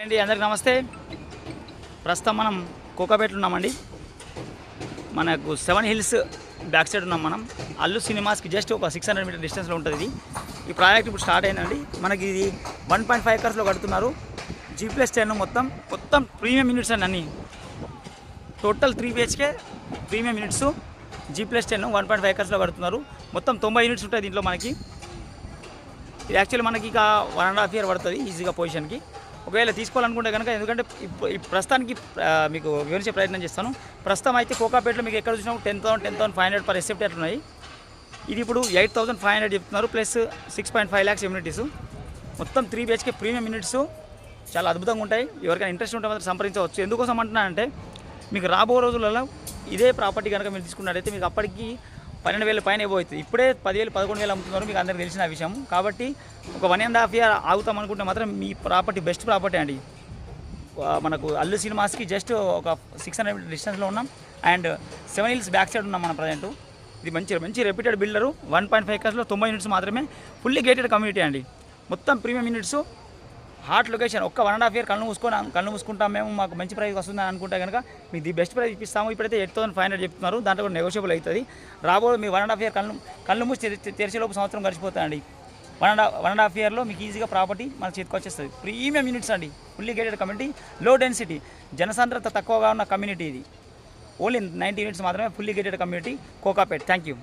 అండి అందరికి నమస్తే. ప్రస్తుతం మనం కోకాపేటలో ఉన్నామండి. మనకు 7 హిల్స్ బ్యాక్ సైడ్ ఉన్నాం. మనం అల్లు సినిమాస్కి జస్ట్ ఒక 600 మీటర్ డిస్టెన్స్లో ఉంటుంది ఇది. ఈ ప్రాజెక్ట్ ఇప్పుడు స్టార్ట్ అయిందండి. మనకి ఇది 1.5 ఎకర్స్లో కడుతున్నారు. G+10 మొత్తం ప్రీమియం యూనిట్స్ అండి. అన్నీ total 3 BHK premium units G+10 1.5 ఎకర్స్లో కడుతున్నారు. మొత్తం 90 యూనిట్స్ ఉంటాయి దీంట్లో. మనకి ఇది యాక్చువల్లీ మనకి ఇక 1.5 year పడుతుంది ఈజీగా పొజిషన్కి. ఒకవేళ తీసుకోవాలనుకుంటే కనుక, ఎందుకంటే ఈ ప్రస్తుతానికి మీకు వివరించే ప్రయత్నం చేస్తాను. ప్రస్తుతం అయితే కోకాపేటలో మీకు ఎక్కడ చూసినా 10,500 పర్ ఎస్ఎఫ్టీ అట్లున్నాయి. ఇది ఇప్పుడు 8,500 చెప్తున్నారు, ప్లస్ 6.5 lakhs ఇమ్యూనిటీస్. మొత్తం 3 BHK ప్రీమియం యూనిట్స్ చాలా అద్భుతంగా ఉంటాయి. ఎవరికైనా ఇంట్రెస్ట్ ఉంటే మాత్రం సంప్రదించవచ్చు. ఎందుకోసం అంటున్నానంటే, మీకు రాబో రోజులలో ఇదే ప్రాపర్టీ కనుక మీరు తీసుకున్నట్టయితే మీకు అప్పటికి 12,000 పైన అవుతుంది. ఇప్పుడే 10,000 11,000 అమ్ముతున్నారు, మీకు అందరికీ తెలిసిన విషయం. కాబట్టి ఒక 1.5 year ఆగుతాం అనుకుంటే మాత్రం మీ ప్రాపర్టీ బెస్ట్ ప్రాపర్టీ అండి. మనకు అల్లు సినిమాస్కి జస్ట్ ఒక 600 మీటర్ డిస్టెన్స్లో ఉన్నాం. అండ్ 7 హిల్స్ బ్యాక్ సైడ్ ఉన్నాం మన ప్రజెంట్. ఇది మంచి రెప్యూటెడ్ బిల్డరు. 1.5 ఎకర్స్లో 90 యూనిట్స్ మాత్రమే. ఫుల్లీ గేటెడ్ కమ్యూనిటీ అండి. మొత్తం ప్రీమియం యూనిట్స్, హాట్ లొకేషన్. ఒక్క 1.5 year కళ్ళు మూసుకుంటాం మేము, మాకు మంచి ప్రైస్ వస్తుందని అనుకుంటే కనుక మీకు ది బెస్ట్ ప్రైస్ ఇప్పిస్తాము. ఇప్పుడైతే 8,500 చెప్తున్నారు, దాంట్లో కూడా నెగోషియబుల్ అవుతుంది. రాబో మీ 1.5 year కళ్ళు మూసి తెరిచేలోపు సంవత్సరం గడిచిపోతాయండి. 1.5 yearలో మీకు ఈజీగా ప్రాపర్టీ మన చేతికి వచ్చేస్తుంది. ప్రీమియం యూనిట్స్ అండి, fully gated community, low density, జనసాంద్రత తక్కువగా ఉన్న కమ్యూనిటీ ఇది. ఓన్లీ 90 యూనిట్స్ మాత్రమే, fully gated community Kokapet. Thank you.